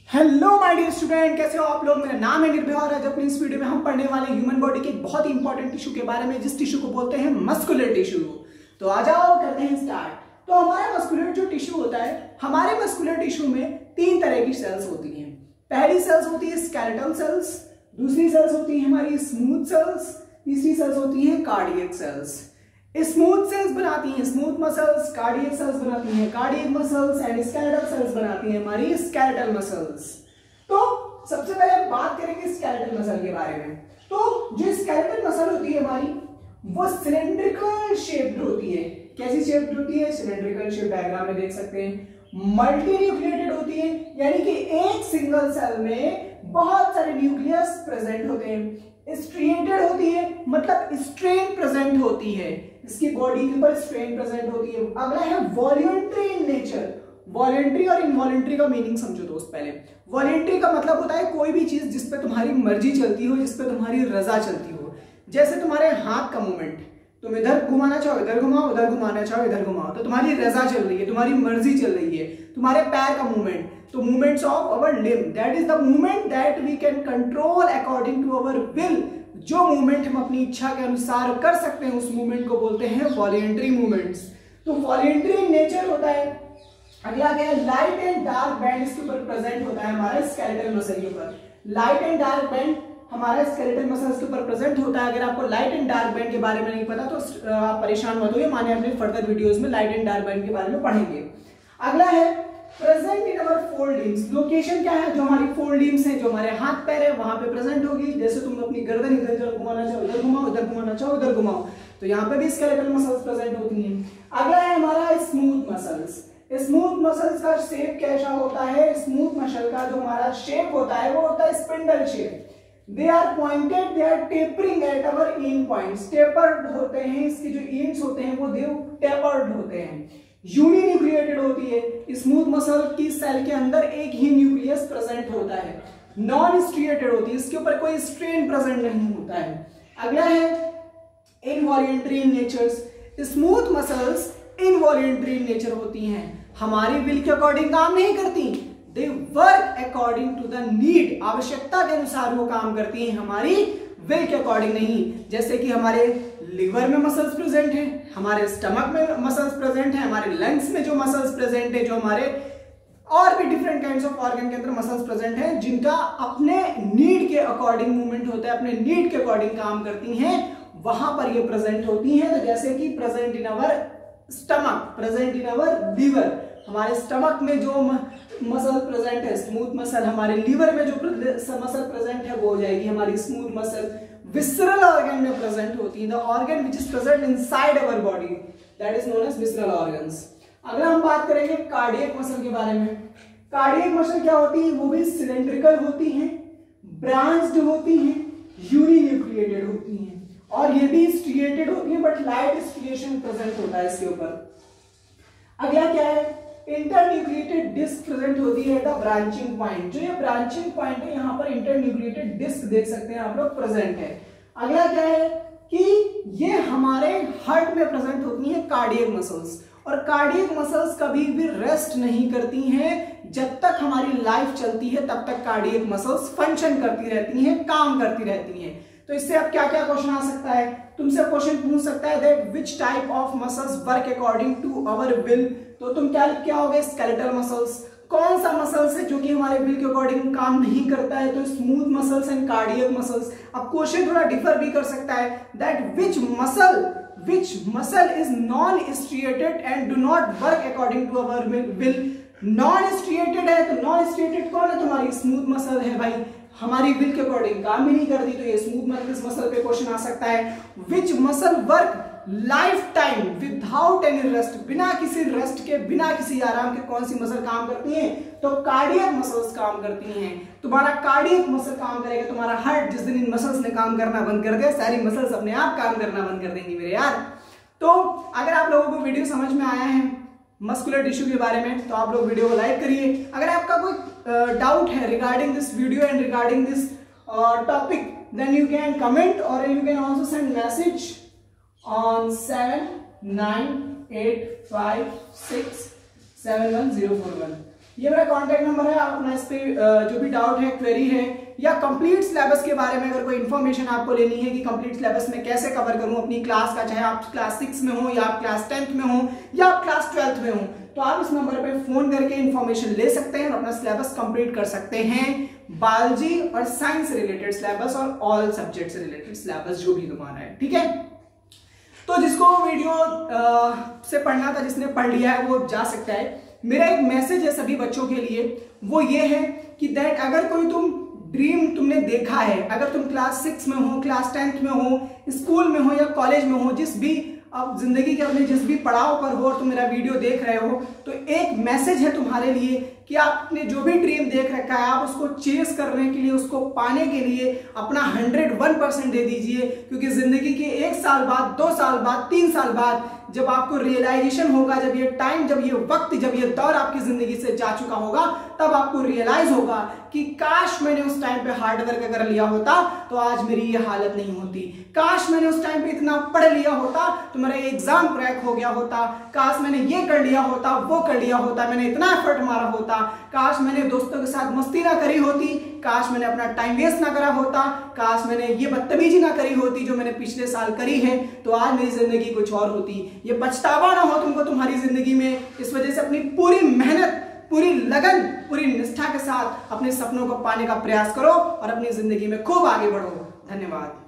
Hello my dear student, कैसे हो आप लोग। मेरा नाम है निर्भय और आज अपनी इस वीडियो में हम पढ़ने वाले ह्यूमन बॉडी के बहुत ही इंपॉर्टेंट टिश्यू के बारे में, जिस टिश्यू को बोलते हैं मस्कुलर टिश्यू। तो आ जाओ करते हैं स्टार्ट। तो हमारा मस्कुलर जो टिश्यू होता है, हमारे मस्कुलर टिश्यू में तीन तरह की सेल्स होती हैं। पहली सेल्स होती है स्केलेटल सेल्स, दूसरी सेल्स होती है हमारी स्मूथ सेल्स, तीसरी सेल्स होती है कार्डियक सेल्स। स्मूथ सेल्स बनाती हैं स्मूथ मसल्स, कार्डियक सेल्स बनाती हैं cardiac muscles and skeletal cells बनाती हैं हमारी स्केलेटल मसल्स। तो सबसे पहले हम बात करेंगे स्केलेटल मसल के बारे में। तो जो स्केलेटल मसल होती है हमारी, वो सिलेंड्रिकल शेप्ड होती है। कैसी शेप्ड होती है? सिलेंड्रिकल शेप, डायग्राम में देख सकते हैं। मल्टी न्यूक्लिएटेड होती है, यानी कि एक सिंगल सेल में बहुत सारे न्यूक्लियस प्रेजेंट होते हैं। स्ट्रिएटेड होती है, मतलब स्ट्रेन प्रेजेंट होती है, इसकी बॉडी के ऊपर स्ट्रेन प्रेजेंट होती है। अगला है वॉलंटरी इन नेचर। वॉलंटरी और इनवॉलंटरी का मीनिंग समझो दोस्त। पहले वॉलंटरी का मतलब होता है कोई भी चीज जिस पे तुम्हारी मर्जी चलती हो, जिस पे तुम्हारी रजा चलती हो। जैसे तुम्हारे हाथ का मूवमेंट, तुम इधर घुमाना चाहो इधर घुमाओ, उधर घुमाना चाहो इधर घुमाओ, तो तुम्हारी रजा चल रही है, तुम्हारी मर्जी चल रही है। तुम्हारे पैर का मूवमेंट, तो movements of our limb, that is the movement that we can control according to our will. जो मूवमेंट हम अपनी इच्छा के अनुसार कर सकते हैं, उस मूवमेंट को बोलते हैं वॉलंटरी मूवमेंट्स। तो वॉलंटरी नेचर होता है। अगला क्या है? लाइट एंड डार्क बैंड इसके ऊपर प्रेजेंट होता है हमारे स्केलेटल मसल के ऊपर। लाइट एंड डार्क बैंड हमारे स्केलेटल मसल्स के ऊपर प्रेजेंट होता है। अगर आपको लाइट एंड डार्क बैंड के बारे में नहीं पता तो आप परेशान मत होइए, माने अपने फर्दर वीडियोस में लाइट एंड डार्क बैंड के बारे में पढ़ेंगे। अगला है present in our fold limbs. Location क्या है? जो हमारी फोल्ड लिम्स है, जो हमारे हाथ पैर है, वहां पे प्रेजेंट होगी। जैसे तुम अपनी गर्दन इधर घुमाना चाहो इधर घुमाओ, इधर घुमाना चाहो इधर घुमाओ, तो यहाँ पे भी स्केलेटल मसल्स प्रेजेंट होती हैं। अगला है हमारा स्मूथ मसल्स। स्मूथ मसल्स का शेप कैसा होता है? स्मूथ मसल का जो हमारा शेप होता है वो होता है spindle shape. They are pointed, they are tapering at our end points. Tapered होते हैं, इसके जो ends होते हैं वो tapered होते हैं। यूनिन्यूक्लिएटेड होती है। स्मूथ मसल की सेल के अंदर एक ही न्यूक्लियस प्रेजेंट होता है। नॉन स्ट्रिएटेड होती है, इसके ऊपर कोई स्ट्रेन प्रेजेंट नहीं होता है। अगला है involuntary in nature's. Smooth muscles involuntary in nature होती हैं, हमारी विल के अकॉर्डिंग काम नहीं करती। They work according to the need, आवश्यकता के अनुसार वो काम करती हैं, हमारी विल के अकॉर्डिंग नहीं। जैसे कि हमारे लिवर में मसल्स प्रेजेंट हैं, हमारे स्टमक में मसल्स प्रेजेंट हैं, हमारे लंग्स में जो मसल्स प्रेजेंट है, जो हमारे और भी डिफरेंट काइंड्स ऑफ ऑर्गन के अंदर मसल्स प्रेजेंट हैं, जिनका अपने नीड के अकॉर्डिंग मूवमेंट होता है, अपने नीड के अकॉर्डिंग काम करती हैं, वहां पर ये प्रेजेंट होती हैं। तो जैसे कि present in our stomach, present in our liver, हमारे स्टमक में जो मसल प्रेजेंट है स्मूथ मसल, हमारे लीवर में जो मसल प्रेजेंट है वो हो जाएगी हमारी स्मूथ मसल। विसरल ऑर्गन में प्रेजेंट होती है, the organ which is present inside our body, that is known as visceral organs. अगर हम बात करेंगे कार्डियक मसल के बारे में, कार्डियक मसल क्या होती है? वो भी सिलेंड्रिकल होती हैं, ब्रांच्ड होती हैं, यूनिन्यूक्लिएटेड होती हैं, और ये भी स्ट्रिएटेड होती है, बट लाइट स्ट्रिएशन प्रेजेंट होता है इसके ऊपर। अगला क्या है? इंटरन्यूक्लिएटेड डिस्क प्रेजेंट होती है द ब्रांचिंग पॉइंट। जो ये ब्रांचिंग पॉइंट है, यहाँ पर इंटरन्यूक्लिएटेड डिस्क देख सकते हैं आप लोग प्रेजेंट है। अगला क्या है कि ये हमारे हार्ट में प्रेजेंट होती है कार्डियक मसल्स, और कार्डियक मसल्स कभी भी रेस्ट नहीं करती हैं। जब तक हमारी लाइफ चलती है तब तक कार्डियक मसल्स फंक्शन करती रहती हैं, काम करती रहती हैं। तो इससे अब क्या क्या क्वेश्चन आ सकता है? तुमसे क्वेश्चन पूछ सकता है that which type of muscles work according to our will. तो तुम क्या लिख के आओगे? Skeletal muscles. कौन सा मसल्स है जो कि हमारे विल के अकॉर्डिंग काम नहीं करता है? तो smooth muscles and cardiac muscles. अब क्वेश्चन थोड़ा डिफर भी कर सकता है that which muscle is non striated and do not work according to our will. Non striated है, तो नॉन स्ट्रिएटेड कौन है? तुम्हारी स्मूथ मसल है भाई, हमारी विल के अकॉर्डिंग काम भी नहीं करती, तो ये स्मूथ मसल पे क्वेश्चन आ सकता है। Which muscle work life time without any rest, बिना किसी रेस्ट के, बिना किसी आराम के कौन सी मसल काम करती है? तो कार्डियक मसल्स काम करती हैं। तुम्हारा कार्डियक मसल काम करेगा, तुम्हारा हार्ट जिस दिन इन मसल्स ने काम करना बंद कर दिया, सारी मसल्स अपने आप काम करना बंद कर देंगी मेरे यार। तो अगर आप लोगों को वीडियो समझ में आया है मस्कुलर टिश्यू के बारे में, तो आप लोग वीडियो को लाइक करिए। अगर आपका कोई डाउट है regarding this video and regarding this topic, then you can comment और you can also send message on 7985567141। ये मेरा कॉन्टैक्ट नंबर है। आप अपना इस पे जो भी डाउट है, क्वेरी है या कंप्लीट सिलेबस के बारे में अगर कोई इन्फॉर्मेशन आपको लेनी है कि कंप्लीट सिलेबस में कैसे कवर करूं अपनी क्लास का, चाहे आप क्लास 6 में हो या आप क्लास 10th में हो या आप क्लास 12th में हो, तो आप इस नंबर पे फोन करके इन्फॉर्मेशन ले सकते हैं और अपना सिलेबस कंप्लीट कर सकते हैं। बायोलॉजी और साइंस से रिलेटेड सिलेबस और ऑल सब्जेक्ट से रिलेटेड सिलेबस जो भी तुम्हारा है, ठीक है। तो जिसको वीडियो से पढ़ना था, जिसने पढ़ लिया है वो जा सकता है। मेरा एक मैसेज है सभी बच्चों के लिए, वो ये है कि दैट अगर कोई ड्रीम तुमने देखा है, अगर तुम क्लास 6 में हो, क्लास 10th में हो, स्कूल में हो या कॉलेज में हो, जिस भी अब जिंदगी के अपने जिस भी पड़ाव पर हो और तुम मेरा वीडियो देख रहे हो, तो एक मैसेज है तुम्हारे लिए कि आपने जो भी ड्रीम देख रखा है आप उसको चेस करने के लिए, उसको पाने के लिए अपना 101% दे दीजिए। क्योंकि जिंदगी के 1 साल बाद, 2 साल बाद, 3 साल बाद जब आपको रियलाइजेशन होगा, जब ये टाइम, जब ये वक्त, जब ये दौर आपकी जिंदगी से जा चुका होगा, तब आपको रियलाइज होगा कि काश मैंने उस टाइम पे हार्ड वर्क अगर लिया होता तो आज मेरी ये हालत नहीं होती। काश मैंने उस टाइम पे इतना पढ़ लिया होता तो मेरा एग्जाम क्रैक हो गया होता। काश मैंने ये कर लिया होता, वो कर लिया होता, मैंने इतना एफर्ट मारा होता। काश मैंने दोस्तों के साथ मस्ती ना करी होती, काश मैंने अपना टाइम वेस्ट ना करा होता, काश मैंने ये बदतमीजी ना करी होती जो मैंने पिछले साल करी है, तो आज मेरी जिंदगी कुछ और होती। ये पछतावा ना हो तुमको तुम्हारी जिंदगी में। इस वजह से अपनी पूरी मेहनत, पूरी लगन, पूरी निष्ठा के साथ अपने सपनों को पाने का प्रयास करो और अपनी जिंदगी में खूब आगे बढ़ो। धन्यवाद।